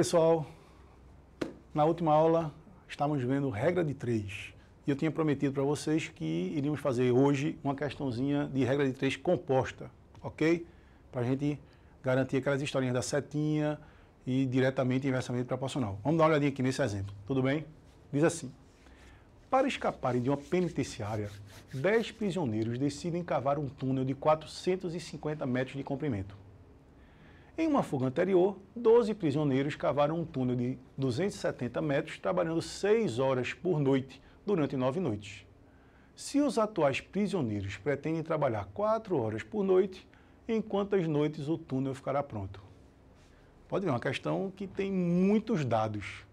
pessoal, na última aula estávamos vendo regra de 3 e eu tinha prometido para vocês que iríamos fazer hoje uma questãozinha de regra de 3 composta, ok? Para a gente garantir aquelas historinhas da setinha e diretamente inversamente proporcional. Vamos dar uma olhadinha aqui nesse exemplo, tudo bem? Diz assim: para escaparem de uma penitenciária, 10 prisioneiros decidem cavar um túnel de 450 metros de comprimento. Em uma fuga anterior, 12 prisioneiros cavaram um túnel de 270 metros, trabalhando 6 horas por noite, durante 9 noites. Se os atuais prisioneiros pretendem trabalhar 4 horas por noite, em quantas noites o túnel ficará pronto? Pode ver, uma questão que tem muitos dados.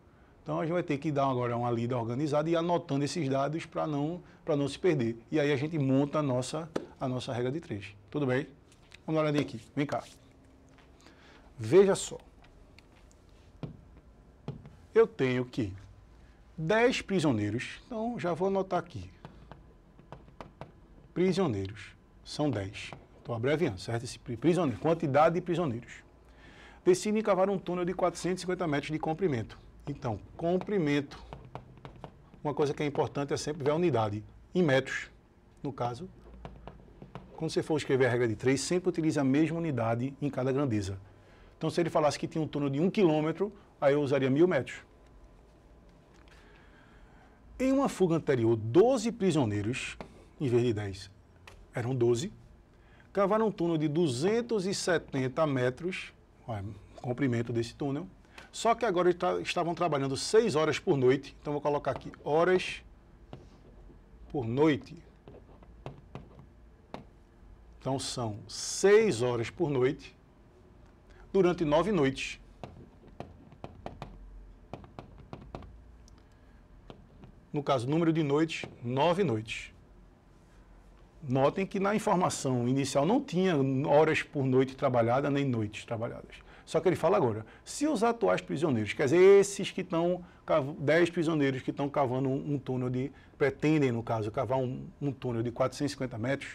Então a gente vai ter que dar agora uma lida organizada e ir anotando esses dados para não se perder. E aí a gente monta a nossa regra de 3. Tudo bem? Vamos dar uma olhadinha aqui. Vem cá. Veja só, eu tenho aqui 10 prisioneiros, então já vou anotar aqui. Prisioneiros, são 10. Estou abreviando, certo? Esse prisioneiro, quantidade de prisioneiros. Decidem cavar um túnel de 450 metros de comprimento. Então, comprimento, uma coisa que é importante é sempre ver a unidade, em metros, no caso. Quando você for escrever a regra de 3, sempre utilize a mesma unidade em cada grandeza. Então, se ele falasse que tinha um túnel de 1 quilômetro, aí eu usaria 1000 metros. Em uma fuga anterior, 12 prisioneiros, em vez de 10, eram 12, cavaram um túnel de 270 metros, olha, comprimento desse túnel, só que agora estavam trabalhando 6 horas por noite, então vou colocar aqui horas por noite. Então, são 6 horas por noite, durante 9 noites. No caso, número de noites, 9 noites. Notem que na informação inicial não tinha horas por noite trabalhada, nem noites trabalhadas. Só que ele fala agora, se os atuais prisioneiros, quer dizer, esses que estão, 10 prisioneiros que estão cavando um túnel pretendem, no caso, cavar um túnel de 450 metros,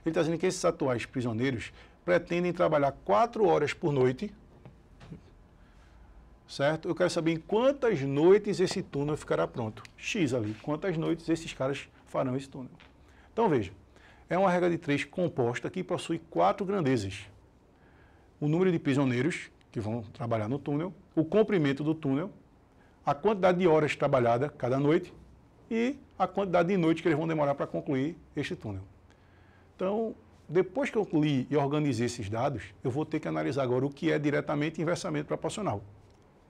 ele está dizendo que esses atuais prisioneiros pretendem trabalhar 4 horas por noite, certo? Eu quero saber em quantas noites esse túnel ficará pronto. X ali, quantas noites esses caras farão esse túnel. Então, veja, é uma regra de 3 composta que possui 4 grandezas. O número de prisioneiros que vão trabalhar no túnel, o comprimento do túnel, a quantidade de horas trabalhadas cada noite e a quantidade de noites que eles vão demorar para concluir este túnel. Então, depois que eu li e organizei esses dados, eu vou ter que analisar agora o que é diretamente e inversamente proporcional.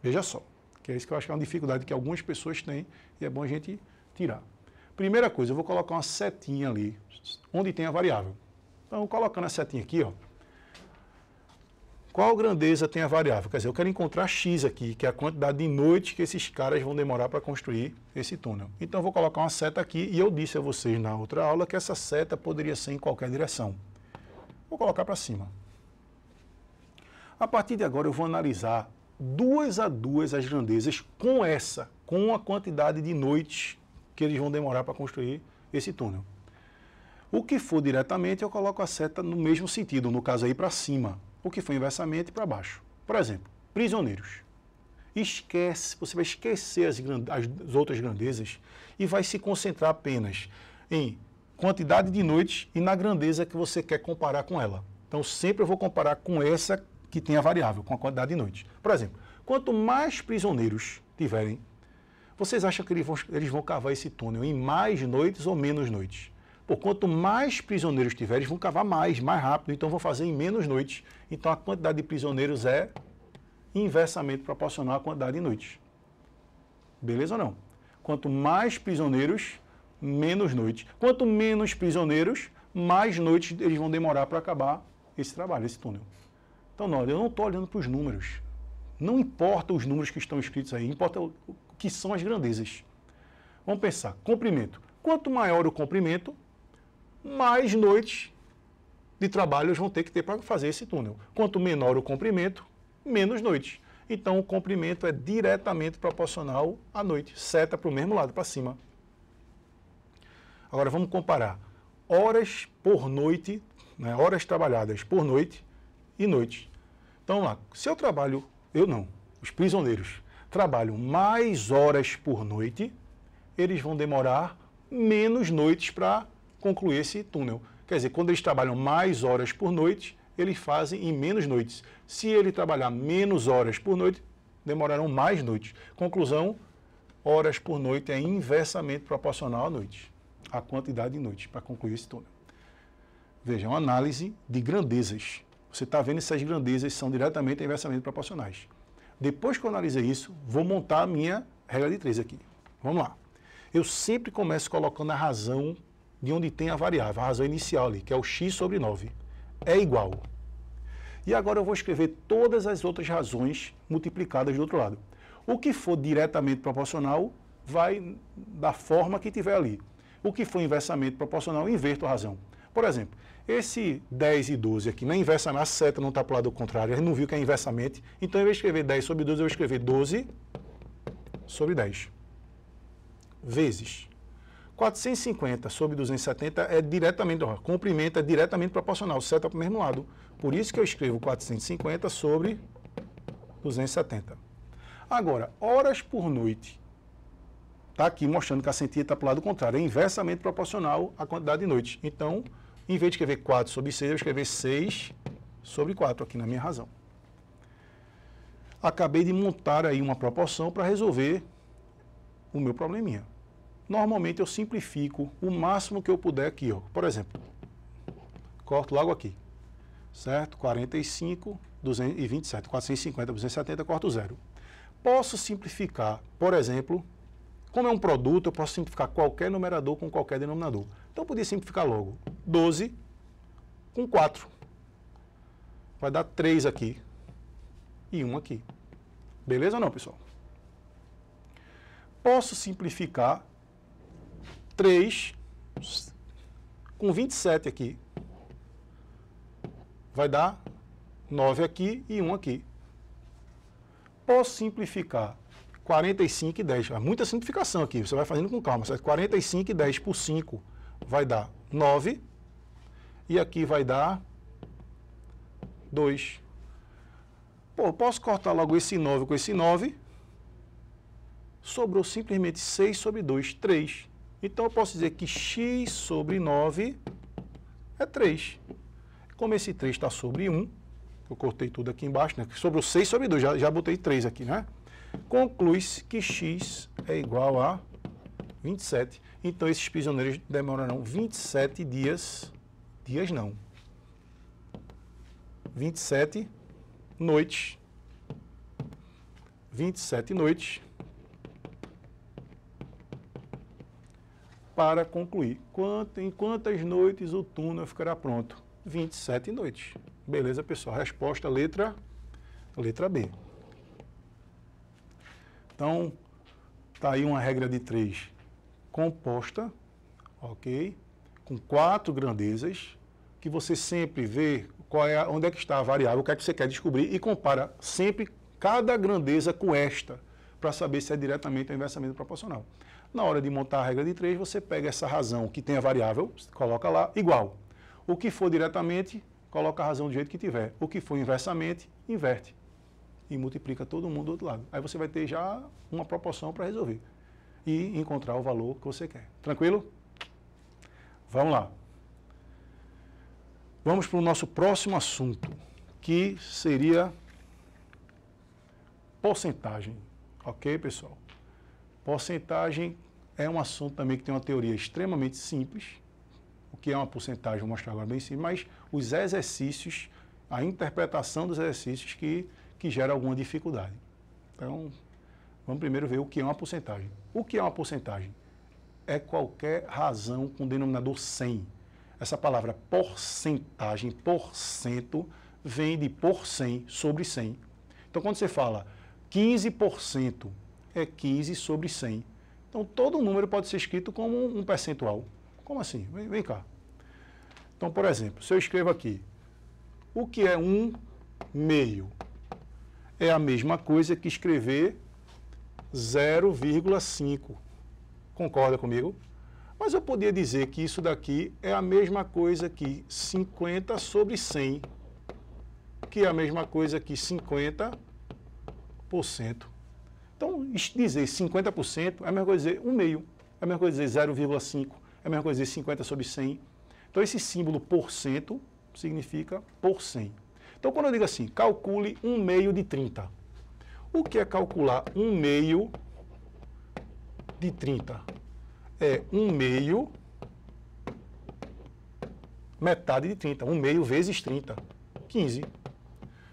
Veja só, que é isso que eu acho que é uma dificuldade que algumas pessoas têm e é bom a gente tirar. Primeira coisa, eu vou colocar uma setinha ali, onde tem a variável. Então, colocando a setinha aqui, ó, qual grandeza tem a variável? Quer dizer, eu quero encontrar X aqui, que é a quantidade de noites que esses caras vão demorar para construir esse túnel. Então, eu vou colocar uma seta aqui e eu disse a vocês na outra aula que essa seta poderia ser em qualquer direção. Vou colocar para cima. A partir de agora eu vou analisar 2 a 2 as grandezas com a quantidade de noites que eles vão demorar para construir esse túnel. O que for diretamente eu coloco a seta no mesmo sentido, no caso aí para cima. O que for inversamente para baixo. Por exemplo, prisioneiros. Você vai esquecer as outras grandezas e vai se concentrar apenas em quantidade de noites e na grandeza que você quer comparar com ela. Então, sempre eu vou comparar com essa que tem a variável, com a quantidade de noites. Por exemplo, quanto mais prisioneiros tiverem, vocês acham que eles vão cavar esse túnel em mais noites ou menos noites? Por quanto mais prisioneiros tiverem, eles vão cavar mais rápido, então vão fazer em menos noites. Então, a quantidade de prisioneiros é inversamente proporcional à quantidade de noites. Beleza ou não? Quanto mais prisioneiros, menos noites. Quanto menos prisioneiros, mais noites eles vão demorar para acabar esse trabalho, esse túnel. Então, não, eu não estou olhando para os números. Não importa os números que estão escritos aí, importa o que são as grandezas. Vamos pensar, comprimento. Quanto maior o comprimento, mais noites de trabalho eles vão ter que ter para fazer esse túnel. Quanto menor o comprimento, menos noites. Então, o comprimento é diretamente proporcional à noite. Seta para o mesmo lado, para cima. Agora, vamos comparar horas por noite, né, horas trabalhadas por noite e noite. Então, vamos lá. Se eu trabalho, os prisioneiros trabalham mais horas por noite, eles vão demorar menos noites para concluir esse túnel. Quer dizer, quando eles trabalham mais horas por noite, eles fazem em menos noites. Se ele trabalhar menos horas por noite, demorarão mais noites. Conclusão, horas por noite é inversamente proporcional à noite, à quantidade de noites para concluir esse túnel. Veja, uma análise de grandezas. Você está vendo se as grandezas são diretamente e inversamente proporcionais. Depois que eu analisei isso, vou montar a minha regra de 3 aqui. Vamos lá. Eu sempre começo colocando a razão de onde tem a variável, a razão inicial ali, que é o x sobre 9. É igual. E agora eu vou escrever todas as outras razões multiplicadas do outro lado. O que for diretamente proporcional vai da forma que tiver ali. O que for inversamente proporcional, eu inverto a razão. Por exemplo, esse 10 e 12 aqui, na inversamente, a seta não está para o lado contrário, a gente não viu que é inversamente, então em vez de escrever 10 sobre 12, eu vou escrever 12 sobre 10. Vezes 450 sobre 270 é diretamente, ó, comprimento é diretamente proporcional, seta para o mesmo lado. Por isso que eu escrevo 450 sobre 270. Agora, horas por noite. Está aqui mostrando que a centímetro está para o lado contrário, é inversamente proporcional à quantidade de noites. Então, em vez de escrever 4 sobre 6, eu vou escrever 6 sobre 4 aqui na minha razão. Acabei de montar aí uma proporção para resolver o meu probleminha. Normalmente eu simplifico o máximo que eu puder aqui, ó. Por exemplo, corto logo aqui, certo? 45, 227, 450, 270, corto 0. Posso simplificar, por exemplo, como é um produto, eu posso simplificar qualquer numerador com qualquer denominador. Então eu podia simplificar logo 12 com 4. Vai dar 3 aqui e 1 aqui. Beleza ou não, pessoal? Posso simplificar 3 com 27 aqui. Vai dar 9 aqui e 1 aqui. Posso simplificar 45 e 10. Há muita simplificação aqui, você vai fazendo com calma. Certo? 45 e 10 por 5 vai dar 9. E aqui vai dar 2. Pô, posso cortar logo esse 9 com esse 9. Sobrou simplesmente 6 sobre 2, 3. Então eu posso dizer que x sobre 9 é 3. Como esse 3 está sobre 1, eu cortei tudo aqui embaixo, né? Sobrou 6 sobre 2, já botei 3 aqui, né? Conclui-se que x é igual a 27. Então esses prisioneiros demorarão 27 dias, não, 27 noites. 27 noites para concluir. Em quantas noites o túnel ficará pronto? 27 noites. Beleza, pessoal? Resposta letra B. Então, tá aí uma regra de 3 composta, ok? Com 4 grandezas, que você sempre vê onde é que está a variável, o que é que você quer descobrir e compara sempre cada grandeza com esta, para saber se é diretamente ou inversamente proporcional. Na hora de montar a regra de 3, você pega essa razão que tem a variável, coloca lá, igual. O que for diretamente, coloca a razão do jeito que tiver. O que for inversamente, inverte. E multiplica todo mundo do outro lado. Aí você vai ter já uma proporção para resolver. E encontrar o valor que você quer. Tranquilo? Vamos lá. Vamos para o nosso próximo assunto, que seria porcentagem. Ok, pessoal? Porcentagem é um assunto também que tem uma teoria extremamente simples. O que é uma porcentagem, vou mostrar agora bem simples, mas os exercícios, a interpretação dos exercícios que gera alguma dificuldade. Então, vamos primeiro ver o que é uma porcentagem. O que é uma porcentagem? É qualquer razão com denominador 100. Essa palavra porcentagem, porcento, vem de por 100 sobre 100. Então, quando você fala 15%, é 15 sobre 100. Então, todo número pode ser escrito como um percentual. Como assim? Vem cá. Então, por exemplo, se eu escrevo aqui, o que é 1/2? É a mesma coisa que escrever 0,5. Concorda comigo? Mas eu podia dizer que isso daqui é a mesma coisa que 50 sobre 100, que é a mesma coisa que 50 Então, dizer 50% é a mesma coisa dizer 1 meio, é a mesma coisa dizer 0,5, é a mesma coisa dizer 50 sobre 100. Então, esse símbolo % significa por 100. Então, quando eu digo assim, calcule 1 meio de 30. O que é calcular 1 meio de 30? É 1 meio metade de 30. 1 meio vezes 30, 15.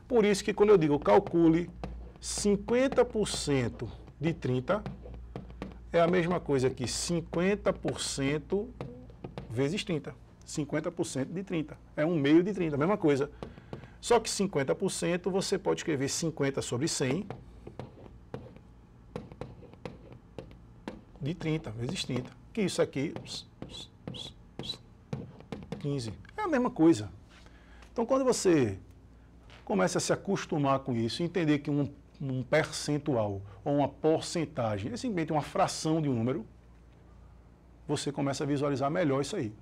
Por isso que quando eu digo calcule 50% de 30, é a mesma coisa que 50% vezes 30. 50% de 30. É 1 meio de 30, a mesma coisa. Só que 50% você pode escrever 50 sobre 100 de 30 vezes 30. Que isso aqui, 15. É a mesma coisa. Então, quando você começa a se acostumar com isso, entender que um percentual ou uma porcentagem é simplesmente uma fração de um número, você começa a visualizar melhor isso aí.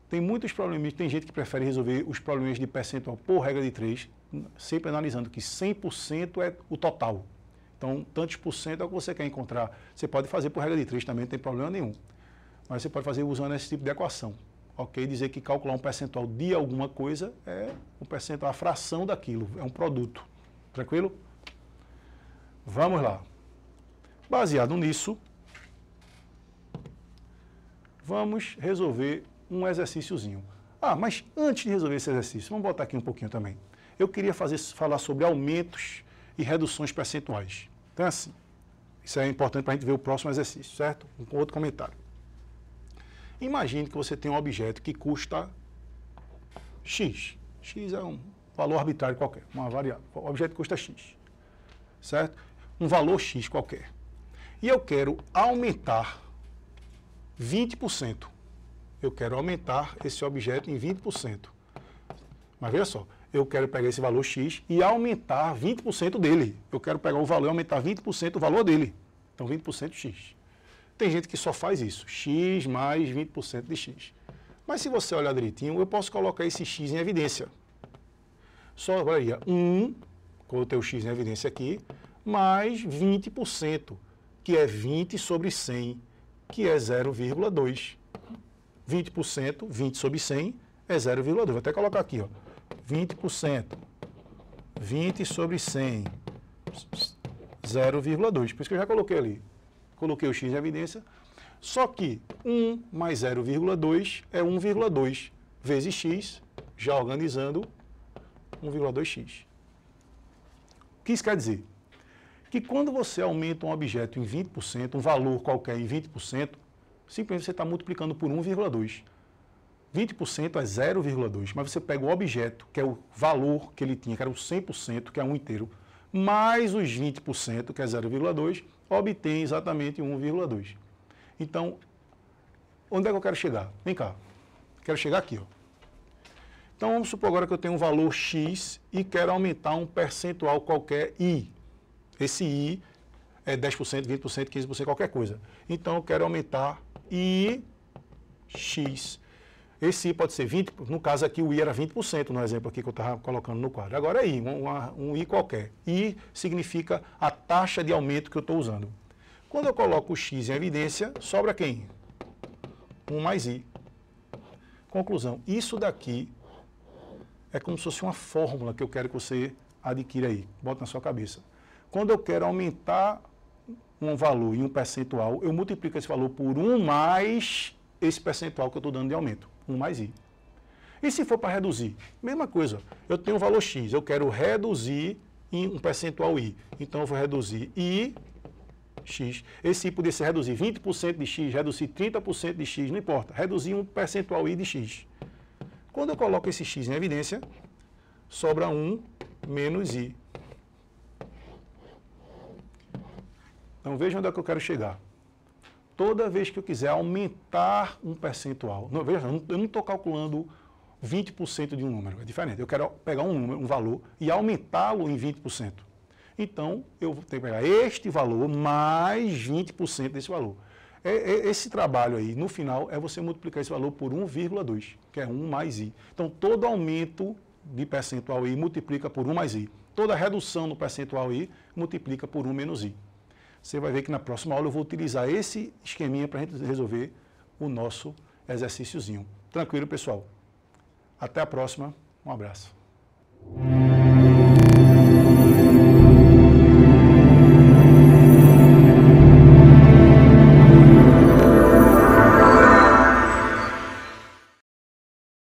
Tem muitos problemas, tem gente que prefere resolver os problemas de percentual por regra de 3, sempre analisando que 100% é o total. Então, tantos por cento é o que você quer encontrar. Você pode fazer por regra de 3 também, não tem problema nenhum. Mas você pode fazer usando esse tipo de equação. Ok? Dizer que calcular um percentual de alguma coisa é um percentual, a fração daquilo, é um produto. Tranquilo? Vamos lá. Baseado nisso, vamos resolver um exercíciozinho. Ah, mas antes de resolver esse exercício, vamos voltar aqui um pouquinho também. Eu queria falar sobre aumentos e reduções percentuais. Então, assim, isso é importante para a gente ver o próximo exercício, certo? Um outro comentário. Imagine que você tem um objeto que custa X. X é um valor arbitrário qualquer, uma variável. O objeto custa X, certo? Um valor X qualquer. E eu quero aumentar 20%. Eu quero aumentar esse objeto em 20%. Mas veja só, eu quero pegar esse valor X e aumentar 20% dele. Eu quero pegar o valor e aumentar 20% o valor dele. Então, 20% X. Tem gente que só faz isso, X mais 20% de X. Mas se você olhar direitinho, eu posso colocar esse X em evidência. Só varia 1, coloquei o X em evidência aqui, mais 20%, que é 20 sobre 100, que é 0,2. 20%, 20 sobre 100, é 0,2. Vou até colocar aqui, ó. 20%, 20 sobre 100, 0,2. Por isso que eu já coloquei ali. Coloquei o X em evidência. Só que 1 mais 0,2 é 1,2 vezes X, já organizando 1,2x. O que isso quer dizer? Que quando você aumenta um objeto em 20%, um valor qualquer em 20%, simplesmente você está multiplicando por 1,2. 20% é 0,2, mas você pega o objeto, que é o valor que ele tinha, que era o 100%, que é 1 inteiro, mais os 20%, que é 0,2, obtém exatamente 1,2. Então, onde é que eu quero chegar? Vem cá. Quero chegar aqui, ó. Então, vamos supor agora que eu tenho um valor X e quero aumentar um percentual qualquer I. Esse I é 10%, 20%, 15%, qualquer coisa. Então, eu quero aumentar IX. Esse I pode ser 20%, no caso aqui o I era 20%, no exemplo aqui que eu estava colocando no quadro. Agora é I, um I qualquer. I significa a taxa de aumento que eu estou usando. Quando eu coloco o X em evidência, sobra quem? 1 mais I. Conclusão, isso daqui é como se fosse uma fórmula que eu quero que você adquira aí, bota na sua cabeça. Quando eu quero aumentar um valor em um percentual, eu multiplico esse valor por 1 mais esse percentual que eu estou dando de aumento, 1 mais I. E se for para reduzir? Mesma coisa, eu tenho um valor X, eu quero reduzir em um percentual I. Então eu vou reduzir I, X. Esse I poderia ser reduzir 20% de X, reduzir 30% de X, não importa. Reduzir um percentual I de X. Quando eu coloco esse X em evidência, sobra 1 menos I. Então veja onde é que eu quero chegar. Toda vez que eu quiser aumentar um percentual, não, veja, eu não estou calculando 20% de um número, é diferente. Eu quero pegar um número, um valor e aumentá-lo em 20%. Então, eu tenho que pegar este valor mais 20% desse valor. Esse trabalho aí, no final, é você multiplicar esse valor por 1,2, que é 1 mais I. Então, todo aumento de percentual I multiplica por 1 mais I. toda redução no percentual I multiplica por 1 menos I. Você vai ver que na próxima aula eu vou utilizar esse esqueminha para a gente resolver o nosso exercíciozinho. Tranquilo, pessoal? Até a próxima. Um abraço.